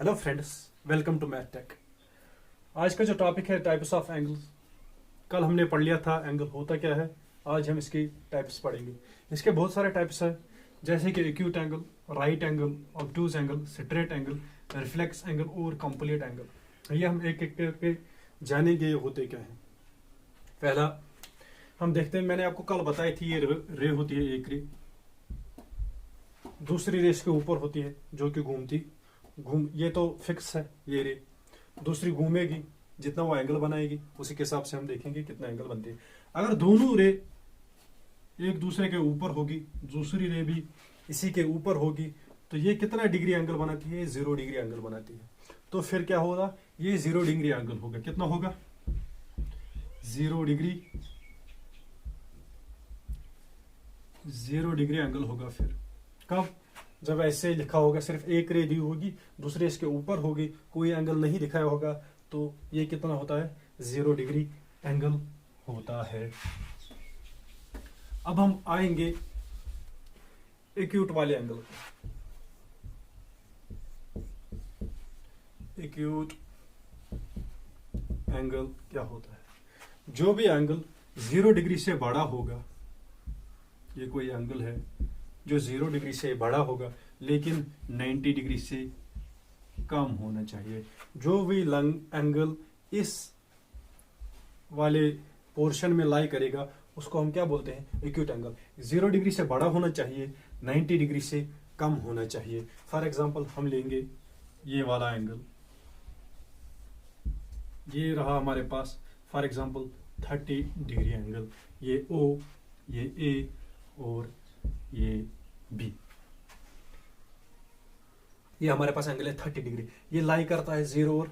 Hello friends, welcome to Math Tech. आज का जो टॉपिक है टाइप्स ऑफ एंगल्स। कल हमने पढ़ लिया था एंगल होता क्या है। आज हम इसकी टाइप्स पढ़ेंगे। इसके बहुत सारे टाइप्स हैं, जैसे कि acute angle, right angle, obtuse angle, straight angle, reflex angle और कंप्लीट एंगल। ये हम एक एक करके जानेंगे ये होते क्या है। पहला हम देखते हैं, मैंने आपको कल बताई थी ये रे होती है एक रे, दूसरी रे इसके ऊपर होती है जो कि घूम ये तो फिक्स है ये रे, दूसरी घूमेगी, जितना वो एंगल बनाएगी उसी के हिसाब से हम देखेंगे कितना एंगल बनती है। अगर दोनों रे एक दूसरे के ऊपर होगी, दूसरी रे भी इसी के ऊपर होगी, तो ये कितना डिग्री एंगल बनाती है? 0 डिग्री एंगल बनाती है। तो फिर क्या होगा? ये 0 डिग्री एंगल होगा। कितना होगा? 0 डिग्री, 0 डिग्री एंगल होगा। फिर कब? जब ऐसे लिखा होगा, सिर्फ एक रे दी होगी, दूसरे इसके ऊपर होगी, कोई एंगल नहीं दिखाया होगा, तो ये कितना होता है? 0 डिग्री एंगल होता है। अब हम आएंगे एक्यूट वाले एंगल पर। एक्यूट एंगल क्या होता है? जो भी एंगल 0 डिग्री से बड़ा होगा, ये कोई एंगल है जो 0 डिग्री से बड़ा होगा लेकिन 90 डिग्री से कम होना चाहिए। जो भी एंगल इस वाले पोर्शन में लाई करेगा उसको हम क्या बोलते हैं? Acute angle. 0 डिग्री से बड़ा होना चाहिए, 90 डिग्री से कम होना चाहिए। फॉर एग्जांपल हम लेंगे ये वाला एंगल, ये रहा हमारे पास फॉर एग्जांपल 30 डिग्री एंगल। ये O, ये A और ये B, ये हमारे पास एंगल है 30 डिग्री। ये लाई करता है 0 और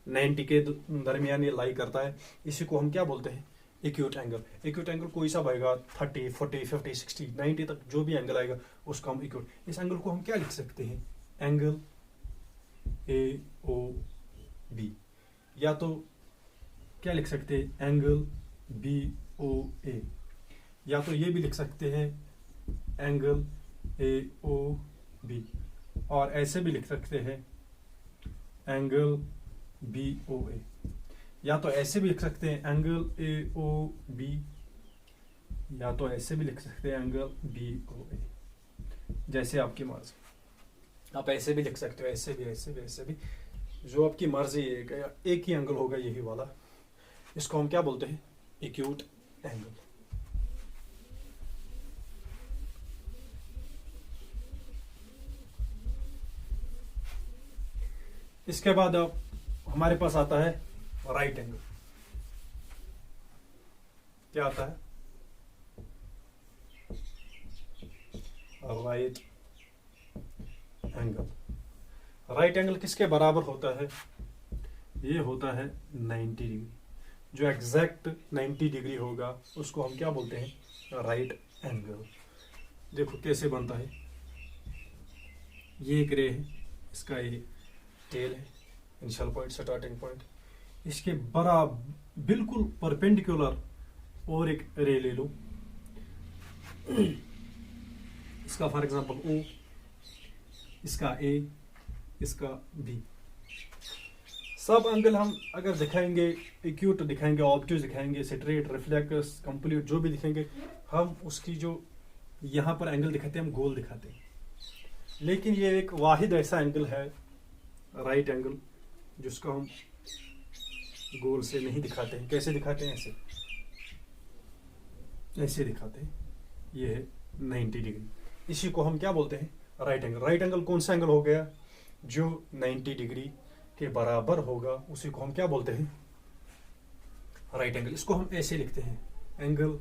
90 के दरमियान, ये लाई करता है। इसी को हम क्या बोलते हैं? Acute angle. एक्यूट एंगल कोई सा आएगा, 30, 40, 50, 60, 90 तक जो भी एंगल आएगा उसका हम एक्यूट। इस एंगल को हम क्या लिख सकते हैं? एंगल AOB, या तो क्या लिख सकते हैं? एंगल BOA, या तो ये भी लिख सकते हैं एंगल AOB, और ऐसे भी लिख सकते हैं एंगल BOA, या तो ऐसे भी लिख सकते हैं एंगल AOB, या तो ऐसे भी लिख सकते हैं एंगल BOA। जैसे आपकी मर्जी, आप ऐसे भी लिख सकते हो, ऐसे भी, ऐसे भी, ऐसे भी, जो आपकी मर्जी है। एक ही एंगल होगा यही वाला, इसको हम क्या बोलते हैं? Acute angle. इसके बाद अब हमारे पास आता है राइट एंगल। क्या आता है? Right angle. राइट एंगल किसके बराबर होता है? ये होता है 90 डिग्री। जो एग्जैक्ट 90 डिग्री होगा उसको हम क्या बोलते हैं? Right angle. देखो कैसे बनता है। ये एक रे है, इसका ये टेल है, इनिशियल पॉइंट, स्टार्टिंग पॉइंट। इसके बराबर बिल्कुल परपेंडिकुलर और एक रे ले लो, इसका फॉर एग्जांपल O, इसका A, इसका B। सब एंगल हम अगर दिखाएंगे, एक्यूट दिखाएंगे, ऑब्ट्यूज दिखाएंगे, स्ट्रेट, रिफ्लेक्स, कंप्लीट, जो भी दिखाएंगे, हम उसकी जो यहाँ पर एंगल दिखाते हैं हम गोल दिखाते हैं। लेकिन ये एक वाहिद ऐसा एंगल है राइट एंगल जिसको हम गोल से नहीं दिखाते हैं। कैसे दिखाते हैं? ऐसे, ऐसे दिखाते हैं। ये है 90 डिग्री। इसी को हम क्या बोलते हैं? Right angle. राइट एंगल कौन सा एंगल हो गया? जो 90 डिग्री के बराबर होगा उसी को हम क्या बोलते हैं? Right angle. इसको हम ऐसे लिखते हैं, एंगल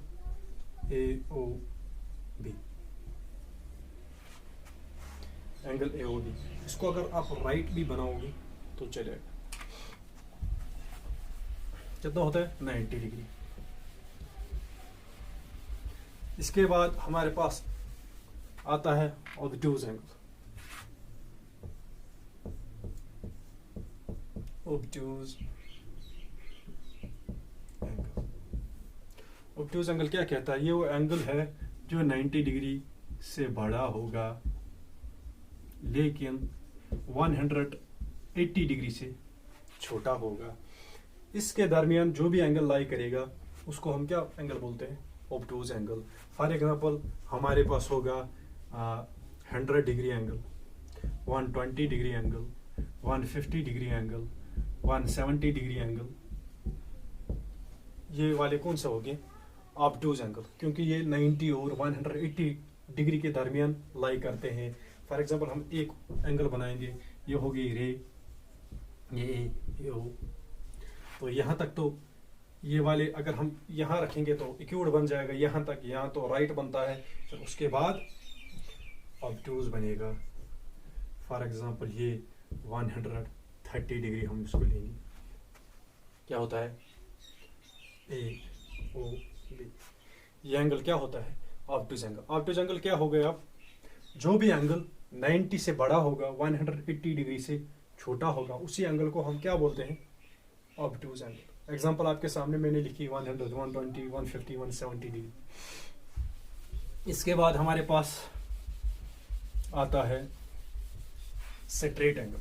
AOB, एंगल AOB। इसको अगर आप राइट भी बनाओगे तो चलेगा। कितना होता है? 90 डिग्री। इसके बाद हमारे पास आता है obtuse angle. Obtuse angle. Obtuse angle क्या कहता है? ये वो एंगल है जो 90 डिग्री से बड़ा होगा लेकिन 80 डिग्री से छोटा होगा। इसके दरमियान जो भी एंगल लाई करेगा उसको हम क्या एंगल बोलते हैं? ऑब्टूज एंगल। फॉर एग्जांपल हमारे पास होगा 100 degree angle, 120 degree angle, 150 degree angle, 170 degree angle. ये वाले कौन से हो गए? ऑब्टूज एंगल, क्योंकि ये 90 और 180 डिग्री के दरमियान लाई करते हैं। फॉर एग्जांपल हम एक एंगल बनाएंगे, ये होगी रे, ये ए, ये ओ। तो यहाँ तक तो ये वाले अगर हम यहाँ रखेंगे तो एक्यूट बन जाएगा यहाँ तक, यहाँ तो राइट बनता है, फिर उसके बाद ऑब्टूज बनेगा। फॉर एग्जांपल ये 130 डिग्री हम इसको लेंगे, क्या होता है? ए ओ बी। ये एंगल क्या होता है? ऑब्टूज एंगल। ऑब्टूज एंगल क्या हो गया? अब जो भी एंगल 90 से बड़ा होगा, 180 डिग्री से छोटा होगा, उसी एंगल को हम क्या बोलते हैं? ऑब्टूज एंगल। एग्जांपल आपके सामने मैंने लिखी 100, 120, 150, 170 डिग्री। इसके बाद हमारे पास आता है straight angle.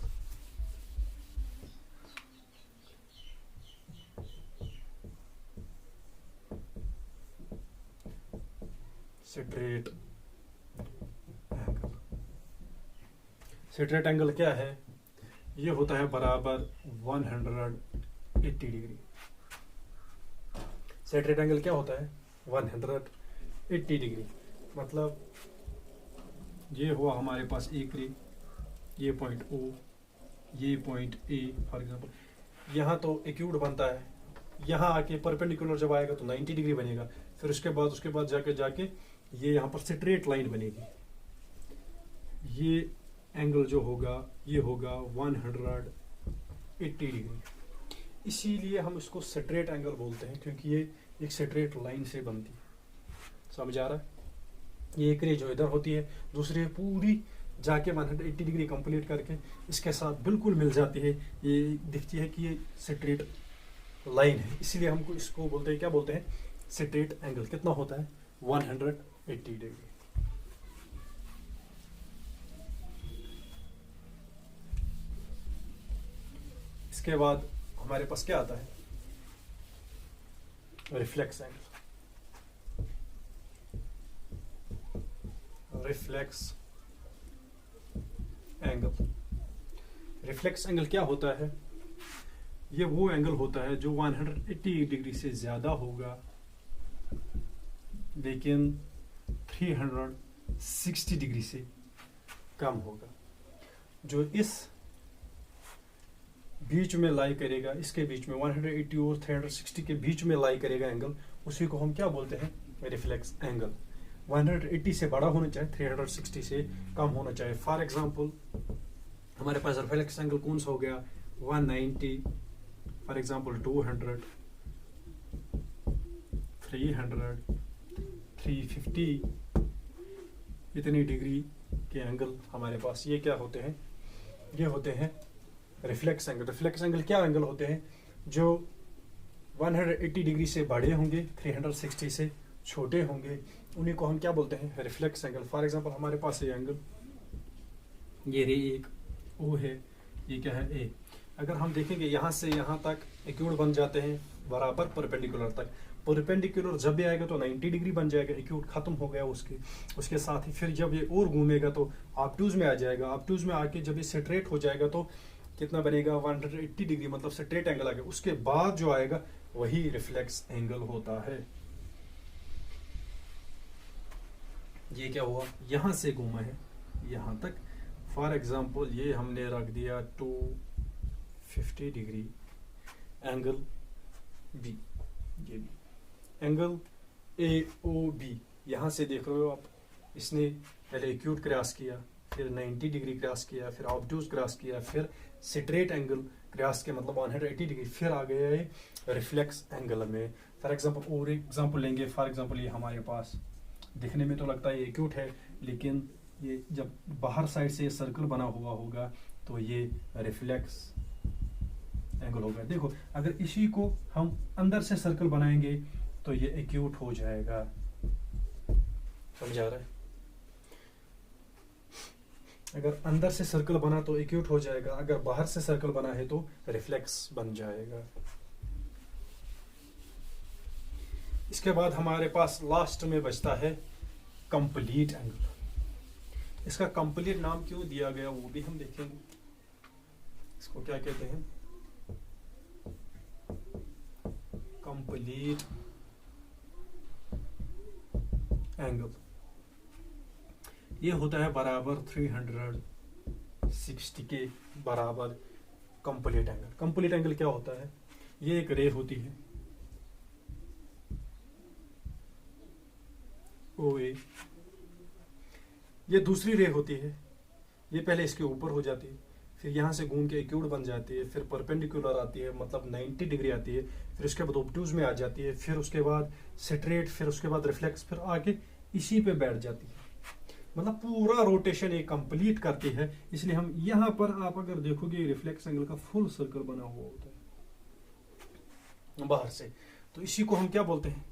Straight angle. Straight angle क्या है? ये होता है बराबर 180 डिग्री। स्ट्रेट एंगल क्या होता है? 180 डिग्री। मतलब ये हुआ हमारे पास एक रे, ये पॉइंट ओ, ये पॉइंट ए। फॉर एग्जांपल यहाँ तो एक्यूट बनता है, यहाँ आके परपेंडिकुलर जब आएगा तो 90 डिग्री बनेगा, फिर उसके बाद जाके ये यहाँ पर स्ट्रेट लाइन बनेगी। ये एंगल जो होगा ये होगा 180 डिग्री। इसीलिए हम इसको स्ट्रेट एंगल बोलते हैं, क्योंकि ये एक स्ट्रेट लाइन से बनती है। समझ आ रहा है? ये एक रे जो इधर होती है, दूसरी पूरी जाके 180 डिग्री कंप्लीट करके इसके साथ बिल्कुल मिल जाती है, ये दिखती है कि ये स्ट्रेट लाइन है। इसीलिए हमको इसको बोलते हैं, क्या बोलते हैं? Straight angle. कितना होता है? 180 डिग्री। इसके बाद हमारे पास क्या आता है? Reflex angle. Reflex angle. Reflex angle क्या होता है? ये वो एंगल होता है जो 180 डिग्री से ज्यादा होगा लेकिन 360 डिग्री से कम होगा। जो इस बीच में लाई करेगा, इसके बीच में 180 और 360 के बीच में लाई करेगा एंगल, उसी को हम क्या बोलते हैं? Reflex angle. 180 से बड़ा होना चाहिए, 360 से कम होना चाहिए। फॉर एग्जांपल हमारे पास रिफ्लेक्स एंगल कौन सा हो गया? 190, फॉर एग्जांपल 200, 300, 350, इतनी डिग्री के एंगल हमारे पास ये क्या होते हैं? ये होते हैं रिफ्लेक्स एंगल। रिफ्लेक्स एंगल क्या एंगल होते हैं? जो 180 डिग्री से बड़े होंगे, 360 से छोटे होंगे, उन्हीं को हम क्या बोलते हैं? Reflex angle. फॉर एग्जांपल हमारे पास ये एंगल, ये रे एक ओ है, ये क्या है? ए। अगर हम देखेंगे यहाँ से यहाँ तक एक्यूट बन जाते हैं बराबर परपेंडिकुलर तक। परपेंडिकुलर जब भी आएगा तो 90 डिग्री बन जाएगा, एक्यूट खत्म हो गया उसके साथ ही। फिर जब ये और घूमेगा तो ऑब्टूज में आ जाएगा। ऑब्टूज में आके जब ये स्ट्रेट हो जाएगा तो कितना बनेगा? 180 डिग्री, मतलब स्ट्रेट एंगल आ गया। उसके बाद जो आएगा वही रिफ्लेक्स एंगल होता है। ये क्या हुआ? यहां से घूमा है यहां तक। फॉर एग्जांपल ये हमने रख दिया 250 डिग्री एंगल बी। ये भी एंगल ए ओ बी, यहां से देख रहे हो आप, इसने पहले एक्यूट क्रॉस किया, फिर 90 डिग्री क्रॉस किया, फिर ऑब्टूज क्रॉस किया, फिर स्ट्रेट एंगल क्रॉस के मतलब 180 डिग्री, फिर आ गया है रिफ्लेक्स एंगल में। फॉर एग्जांपल और एग्जांपल लेंगे। फॉर एग्जांपल ये हमारे पास दिखने में तो लगता है ये एक्यूट है, लेकिन ये जब बाहर साइड से सर्कल बना हुआ होगा तो ये रिफ्लेक्स एंगल होगा। देखो अगर इसी को हम अंदर से सर्कल बनाएंगे तो ये एक्यूट हो जाएगा। समझ आ रहा है? अगर अंदर से सर्कल बना तो एक्यूट हो जाएगा, अगर बाहर से सर्कल बना है तो रिफ्लेक्स बन जाएगा। इसके बाद हमारे पास लास्ट में बचता है कंप्लीट एंगल। इसका कंप्लीट नाम क्यों दिया गया वो भी हम देखेंगे। इसको क्या कहते हैं? Complete angle. ये होता है बराबर 360 के बराबर कंप्लीट एंगल। कंप्लीट एंगल क्या होता है? ये एक रे होती है OA, ये दूसरी रे होती है, ये पहले इसके ऊपर हो जाती है, फिर यहाँ से घूम के एक्यूट बन जाती है, फिर परपेंडिकुलर आती है मतलब 90 डिग्री आती है, फिर उसके बाद ऑब्टूज में आ जाती है, फिर उसके बाद स्ट्रेट, फिर उसके बाद रिफ्लेक्स, फिर आके इसी पे बैठ जाती है। मतलब पूरा रोटेशन ये कंप्लीट करती है। इसलिए हम यहाँ पर आप अगर देखोगे रिफ्लेक्स एंगल का फुल सर्कल बना हुआ होता है बाहर से, तो इसी को हम क्या बोलते हैं?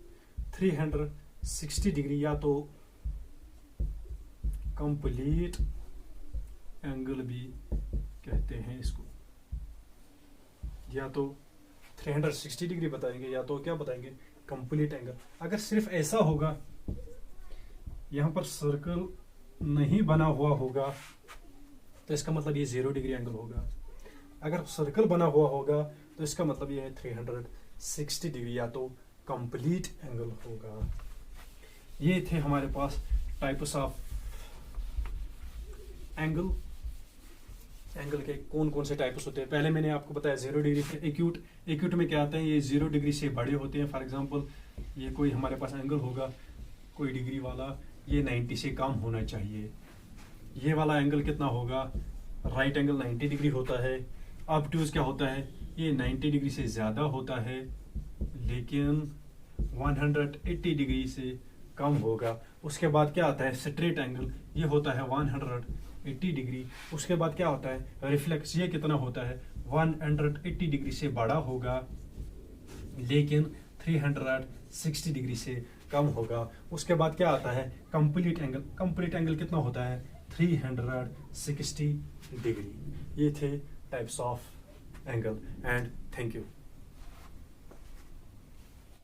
360 डिग्री, या तो कंप्लीट एंगल भी कहते हैं इसको, या तो 360 डिग्री बताएंगे या तो क्या बताएंगे? Complete angle. अगर सिर्फ ऐसा होगा, यहां पर सर्कल नहीं बना हुआ होगा, तो इसका मतलब ये 0 डिग्री एंगल होगा। अगर सर्कल बना हुआ होगा तो इसका मतलब ये है 360 डिग्री, या तो कंप्लीट एंगल होगा। ये थे हमारे पास टाइप्स ऑफ एंगल। एंगल के कौन कौन से टाइप्स होते हैं? पहले मैंने आपको बताया 0 डिग्री से एक्यूट। एक्यूट में क्या आता है? ये 0 डिग्री से बड़े होते हैं। फॉर एग्जांपल ये कोई हमारे पास एंगल होगा कोई डिग्री वाला, ये 90 से कम होना चाहिए। ये वाला एंगल कितना होगा? राइट एंगल 90 डिग्री होता है। ऑब्टूज क्या होता है? ये 90 डिग्री से ज़्यादा होता है लेकिन 180 डिग्री से कम होगा। उसके बाद क्या आता है? स्ट्रेट एंगल, ये होता है 180 डिग्री। उसके बाद क्या होता है? रिफ्लेक्स, ये कितना होता है? 180 डिग्री से बड़ा होगा लेकिन 360 डिग्री से कम होगा। उसके बाद क्या आता है? Complete angle. कंप्लीट एंगल कितना होता है? 360 डिग्री। ये थे types of angle and thank you.